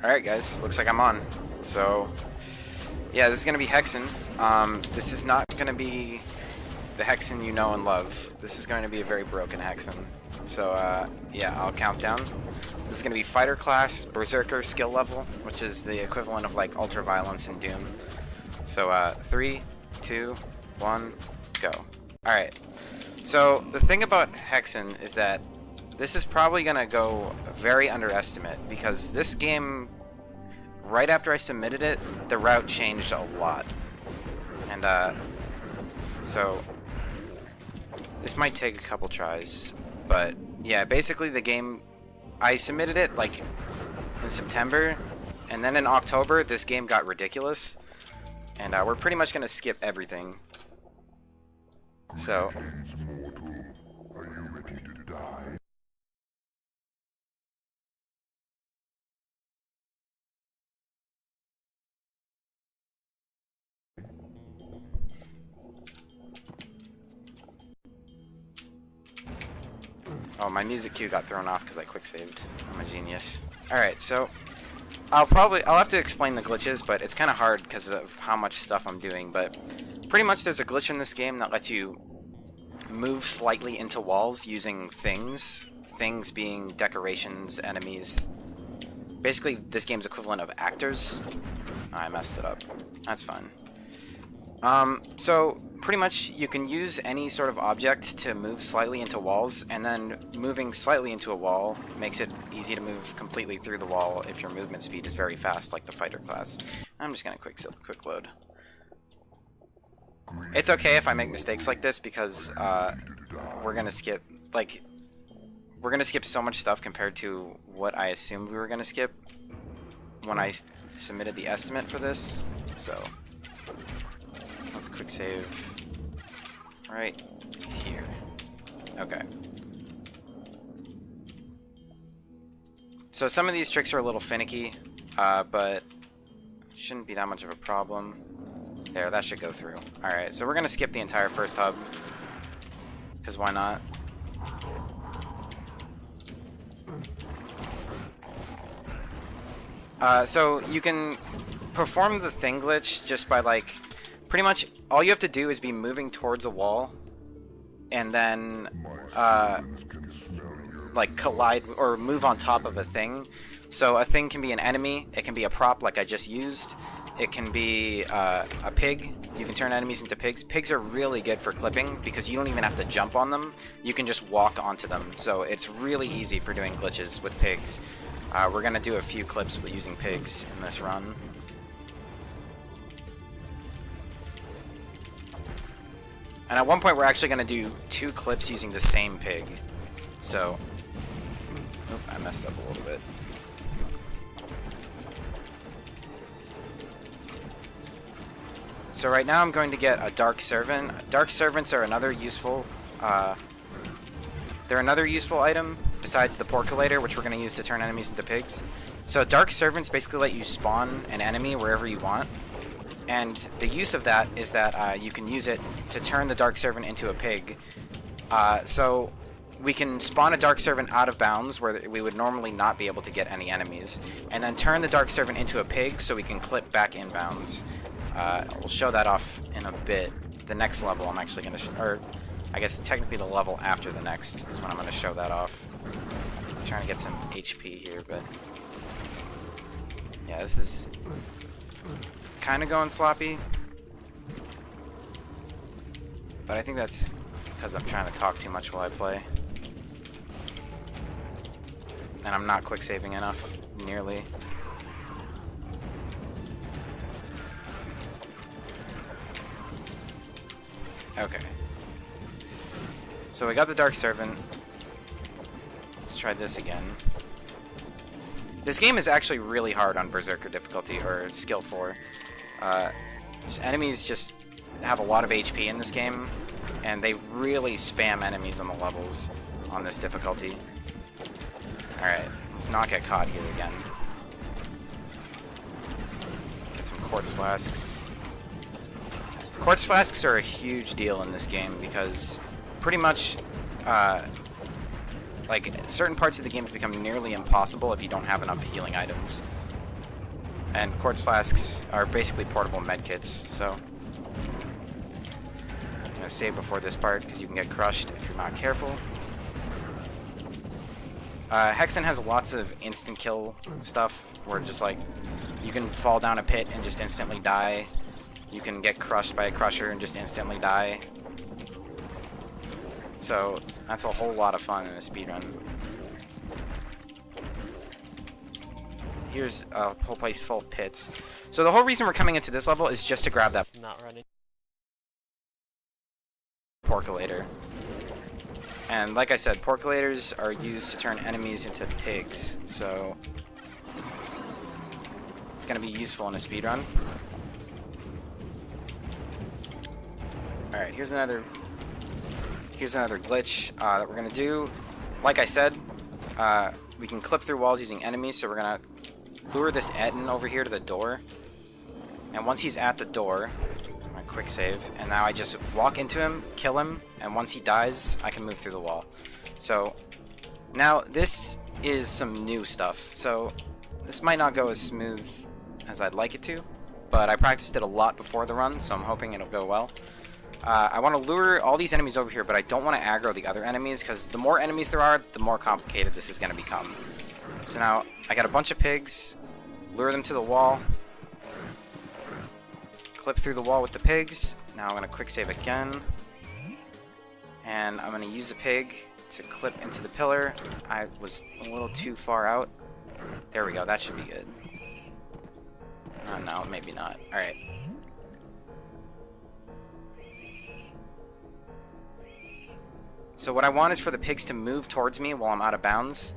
Alright guys, looks like I'm on. So, yeah, this is going to be Hexen. This is not going to be the Hexen you know and love. This is going to be a very broken Hexen. So, yeah, I'll count down. This is going to be Fighter Class, Berserker skill level, which is the equivalent of like Ultra Violence in Doom. So, 3, 2, 1, go. Alright, so the thing about Hexen is that this is probably going to go very underestimate, because this game, right after I submitted it, the route changed a lot. And, so this might take a couple tries, but yeah, basically the game, I submitted it like in September, and then in October this game got ridiculous, and we're pretty much going to skip everything. So oh, my music cue got thrown off because I quick saved. I'm a genius. Alright, so I'll have to explain the glitches, but it's kind of hard because of how much stuff I'm doing. But pretty much there's a glitch in this game that lets you move slightly into walls using things. Things being decorations, enemies. Basically, this game's equivalent of actors. I messed it up. That's fine. So pretty much you can use any sort of object to move slightly into walls, and then moving slightly into a wall makes it easy to move completely through the wall if your movement speed is very fast, like the Fighter Class. I'm just gonna quick load. It's okay if I make mistakes like this, because we're gonna skip so much stuff compared to what I assumed we were gonna skip when I submitted the estimate for this. So let's quick save right here. Okay. So some of these tricks are a little finicky, but shouldn't be that much of a problem. There, that should go through. Alright, so we're going to skip the entire first hub, because why not? So you can perform the thing glitch just by like, pretty much all you have to do is be moving towards a wall, and then like collide or move on top of a thing. So a thing can be an enemy, it can be a prop like I just used, it can be a pig. You can turn enemies into pigs. Pigs are really good for clipping because you don't even have to jump on them, you can just walk onto them. So it's really easy for doing glitches with pigs. We're gonna do a few clips with using pigs in this run. And at one point we're actually going to do 2 clips using the same pig. So, oop, I messed up a little bit. So right now I'm going to get a Dark Servant. Dark Servants are another useful, they're another useful item besides the Porculator, which we're going to use to turn enemies into pigs. So Dark Servants basically let you spawn an enemy wherever you want. And the use of that is that you can use it to turn the Dark Servant into a pig. So we can spawn a Dark Servant out of bounds where we would normally not be able to get any enemies, and then turn the Dark Servant into a pig so we can clip back in bounds. We'll show that off in a bit. The next level I'm actually going to or I guess technically the level after the next is when I'm going to show that off. I'm trying to get some HP here, but yeah, this is kind of going sloppy, but I think that's because I'm trying to talk too much while I play, and I'm not quick saving enough nearly. Okay, so we got the Dark Servant. Let's try this again. This game is actually really hard on Berserker difficulty, or skill 4. Enemies just have a lot of HP in this game, and they really spam enemies on the levels on this difficulty. Alright, let's not get caught here again. Get some Quartz Flasks. Quartz Flasks are a huge deal in this game because pretty much like certain parts of the game become nearly impossible if you don't have enough healing items. And quartz flasks are basically portable medkits, so I'm gonna save before this part because you can get crushed if you're not careful. Hexen has lots of instant kill stuff where just like you can fall down a pit and just instantly die. You can get crushed by a crusher and just instantly die. So that's a whole lot of fun in a speedrun. Here's a whole place full of pits. So the whole reason we're coming into this level is just to grab that Not running. porculator. And like I said, porculators are used to turn enemies into pigs, so it's going to be useful in a speedrun. Alright, here's another glitch that we're going to do. Like I said, we can clip through walls using enemies, so we're going to lure this Etten over here to the door. And once he's at the door, my quick save, and now I just walk into him, kill him, and once he dies, I can move through the wall. So now this is some new stuff. So this might not go as smooth as I'd like it to, but I practiced it a lot before the run, so I'm hoping it'll go well. I want to lure all these enemies over here, but I don't want to aggro the other enemies, because the more enemies there are, the more complicated this is going to become. So now I got a bunch of pigs, lure them to the wall, clip through the wall with the pigs. Now I'm going to quick save again, and I'm going to use the pig to clip into the pillar. I was a little too far out. There we go, that should be good. No, maybe not. Alright. So what I want is for the pigs to move towards me while I'm out of bounds,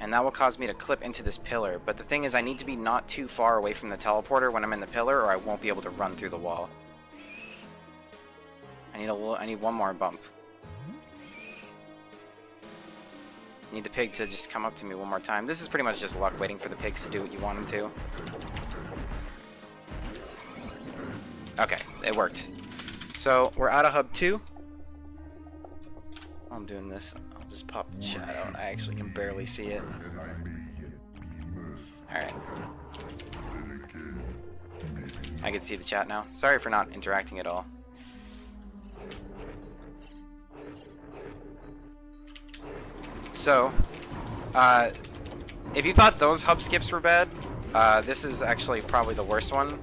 and that will cause me to clip into this pillar. But the thing is, I need to be not too far away from the teleporter when I'm in the pillar, or I won't be able to run through the wall. I need one more bump. Need the pig to just come up to me one more time. This is pretty much just luck, waiting for the pigs to do what you want them to. Okay, it worked. So we're out of hub 2. While I'm doing this, I'll just pop the chat out. I actually can barely see it. Alright. I can see the chat now. Sorry for not interacting at all. So, if you thought those hub skips were bad, this is actually probably the worst one.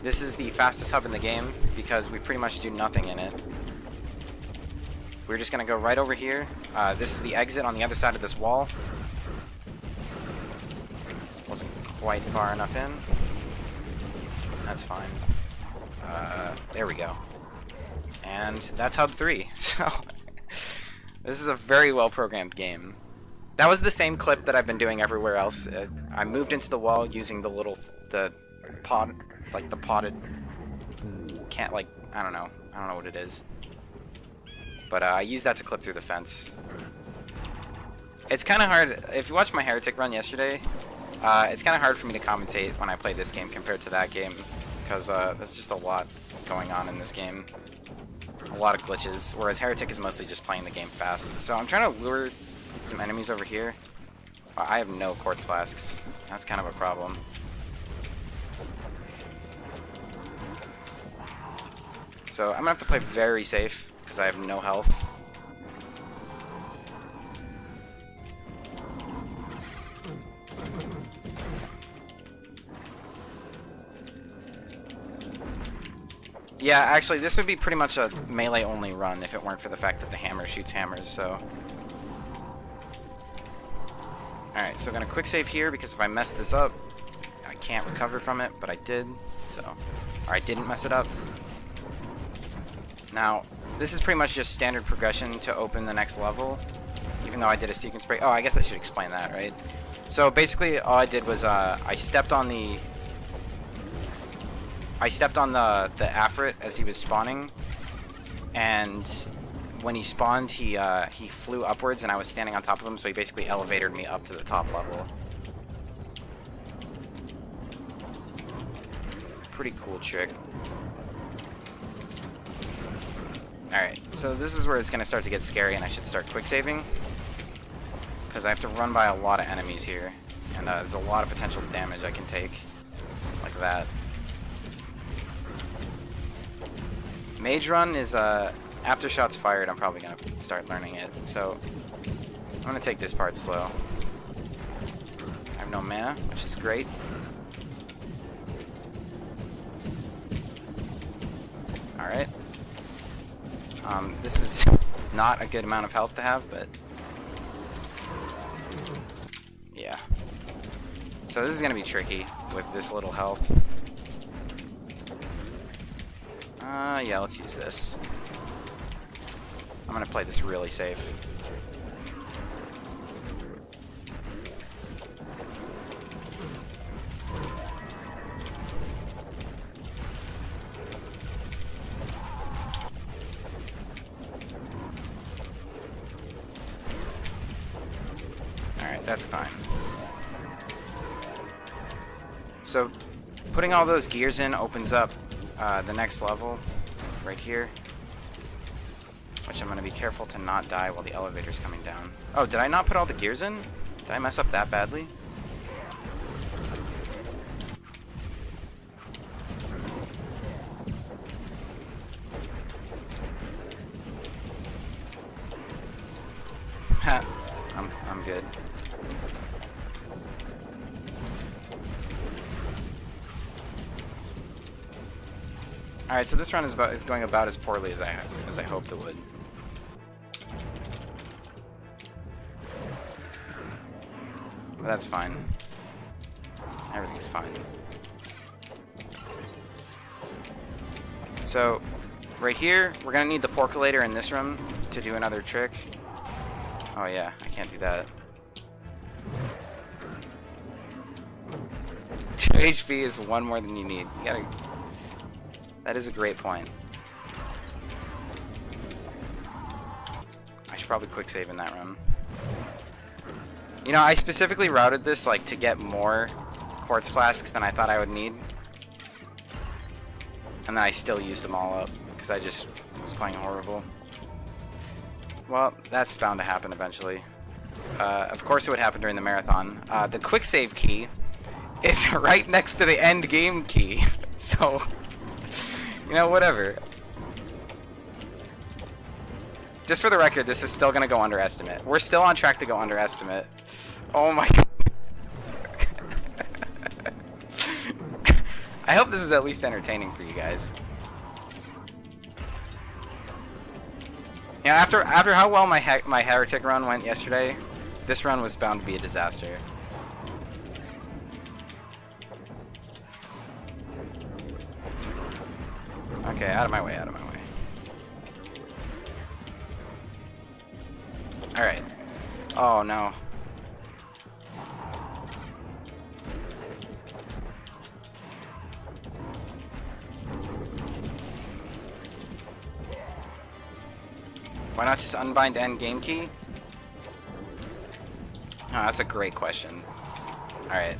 This is the fastest hub in the game because we pretty much do nothing in it. We're just going to go right over here. This is the exit on the other side of this wall. Wasn't quite far enough in. That's fine. There we go. And that's hub 3. So this is a very well programmed game. That was the same clip that I've been doing everywhere else. I moved into the wall using the little, the potted, I don't know what it is. But I used that to clip through the fence. It's kind of hard, if you watched my Heretic run yesterday, it's kind of hard for me to commentate when I play this game compared to that game, because there's just a lot going on in this game. A lot of glitches, whereas Heretic is mostly just playing the game fast. So I'm trying to lure some enemies over here. I have no quartz flasks. That's kind of a problem. So I'm gonna have to play very safe, because I have no health. Yeah, actually, this would be pretty much a melee-only run if it weren't for the fact that the hammer shoots hammers, so... Alright, so I'm gonna quick save here, because if I mess this up, I can't recover from it, but I did, so... Or I didn't mess it up. Now, this is pretty much just standard progression to open the next level, even though I did a sequence break. Oh, I guess I should explain that, right? So basically, all I did was I stepped on the Afrit as he was spawning, and when he spawned, he flew upwards, and I was standing on top of him, so he basically elevated me up to the top level. Pretty cool trick. Alright, so this is where it's going to start to get scary, and I should start quick saving, because I have to run by a lot of enemies here, And there's a lot of potential damage I can take, like that. Mage Run is, after shots fired, I'm probably going to start learning it. So, I'm going to take this part slow. I have no mana, which is great. Alright. This is not a good amount of health to have, but... yeah. So this is going to be tricky with this little health. Yeah, let's use this. I'm going to play this really safe. Alright, that's fine. So, putting all those gears in opens up the next level right here, which I'm going to be careful to not die while the elevator's coming down. Oh, did I not put all the gears in? Did I mess up that badly? Ha, I'm good. Alright, so this run is going about as poorly as I hoped it would. But that's fine. Everything's fine. So, right here, we're gonna need the Porculator in this room to do another trick. Oh yeah, I can't do that. 2 HP is 1 more than you need. You gotta... That is a great point. I should probably quick save in that run. You know, I specifically routed this like to get more quartz flasks than I thought I would need. And then I still used them all up because I just was playing horrible. Well, that's bound to happen eventually. Of course it would happen during the marathon. The quick save key is right next to the end game key. So... you know, whatever. Just for the record, this is still gonna go under estimate. We're still on track to go under estimate. Oh my god. I hope this is at least entertaining for you guys. You know, after how well my Heretic run went yesterday, this run was bound to be a disaster. Okay, out of my way, out of my way. Alright. Oh no. Why not just unbind end game key? Oh, that's a great question. Alright.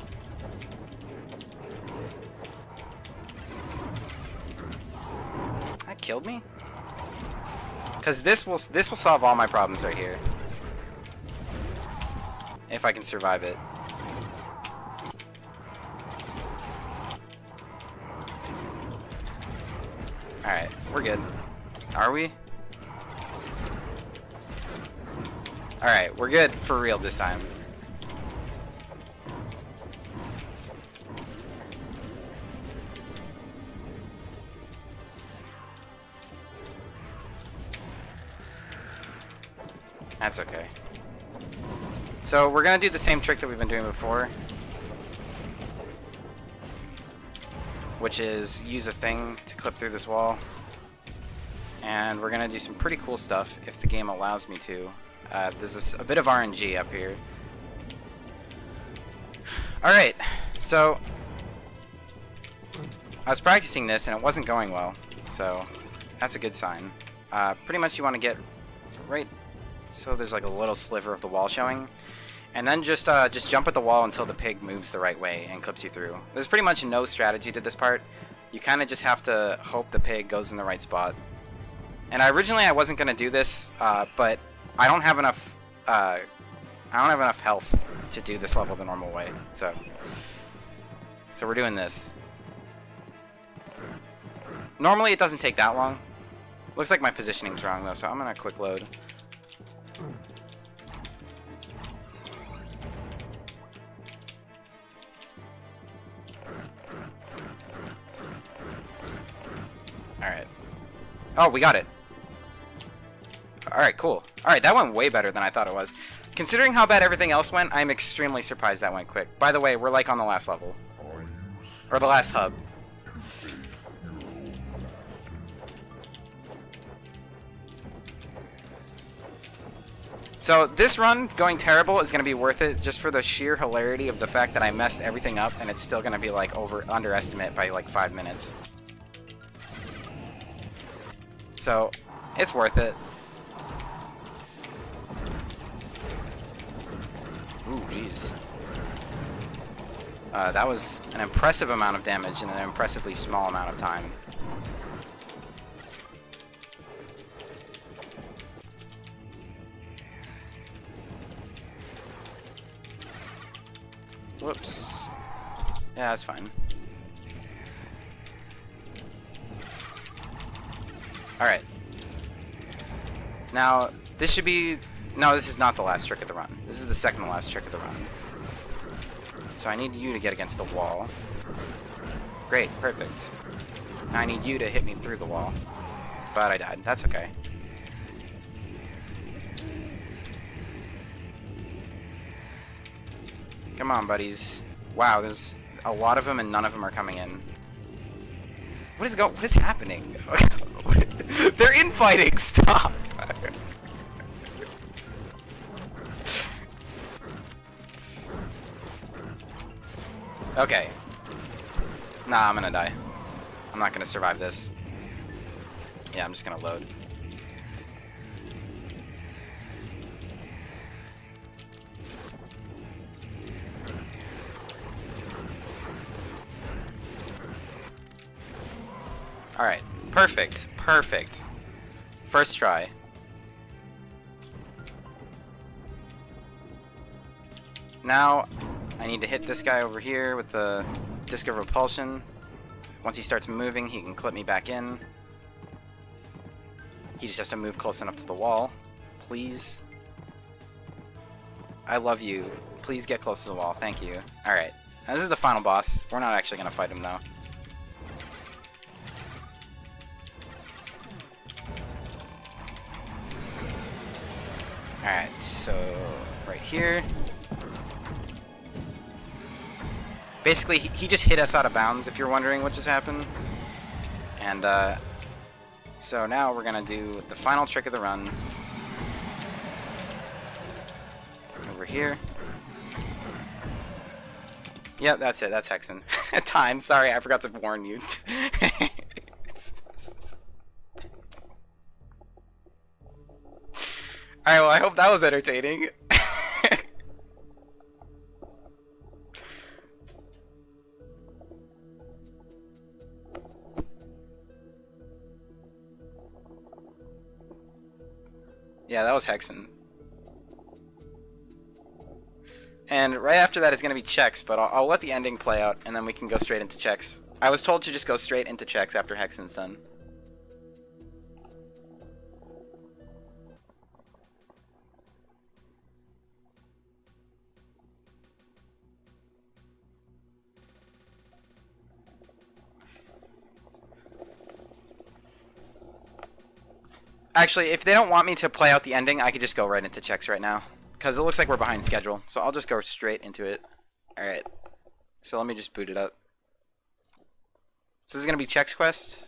That killed me? Because this will solve all my problems right here. If I can survive it. Alright, we're good. Are we? Alright, we're good for real this time. That's okay. So we're gonna do the same trick that we've been doing before, which is use a thing to clip through this wall. And we're gonna do some pretty cool stuff if the game allows me to. There's a bit of RNG up here. Alright, so I was practicing this and it wasn't going well, so that's a good sign. Pretty much you want to get right so there's like a little sliver of the wall showing, and then just jump at the wall until the pig moves the right way and clips you through. There's pretty much no strategy to this part. You kind of just have to hope the pig goes in the right spot. And originally I wasn't going to do this, but I don't have enough health to do this level the normal way. So we're doing this. Normally it doesn't take that long. Looks like my positioning's wrong though, so I'm gonna quick load. Alright. Oh, we got it. Alright, cool. Alright, that went way better than I thought it was. Considering how bad everything else went, I'm extremely surprised that went quick. By the way, we're like on the last level. Or the last hub. So this run, going terrible, is going to be worth it just for the sheer hilarity of the fact that I messed everything up and it's still going to be like underestimate by like 5 minutes. So, it's worth it. Ooh, jeez. That was an impressive amount of damage in an impressively small amount of time. Whoops. Yeah, that's fine. Alright. Now, this should be... No, this is not the last trick of the run. This is the second to last trick of the run. So I need you to get against the wall. Great, perfect. Now I need you to hit me through the wall. But I died. That's okay. Come on, buddies. Wow, there's a lot of them and none of them are coming in. What is happening? They're infighting! Stop! Okay. Nah, I'm gonna die. I'm not gonna survive this. Yeah, I'm just gonna load. Alright. Perfect. Perfect. First try. Now, I need to hit this guy over here with the Disc of Repulsion. Once he starts moving, he can clip me back in. He just has to move close enough to the wall. Please. I love you. Please get close to the wall. Thank you. Alright. Now this is the final boss. We're not actually going to fight him, though. Alright, so right here. Basically, he just hit us out of bounds, if you're wondering what just happened. And, so now we're gonna do the final trick of the run. Over here. Yep, that's it. That's Hexen. Time. Sorry, I forgot to warn you. Alright, well, I hope that was entertaining. Yeah, that was Hexen. And right after that is going to be checks, but I'll let the ending play out, and then we can go straight into checks. I was told to just go straight into checks after Hexen's done. Actually, if they don't want me to play out the ending, I could just go right into checks right now. Because it looks like we're behind schedule. So I'll just go straight into it. Alright. So let me just boot it up. So this is going to be checks quest.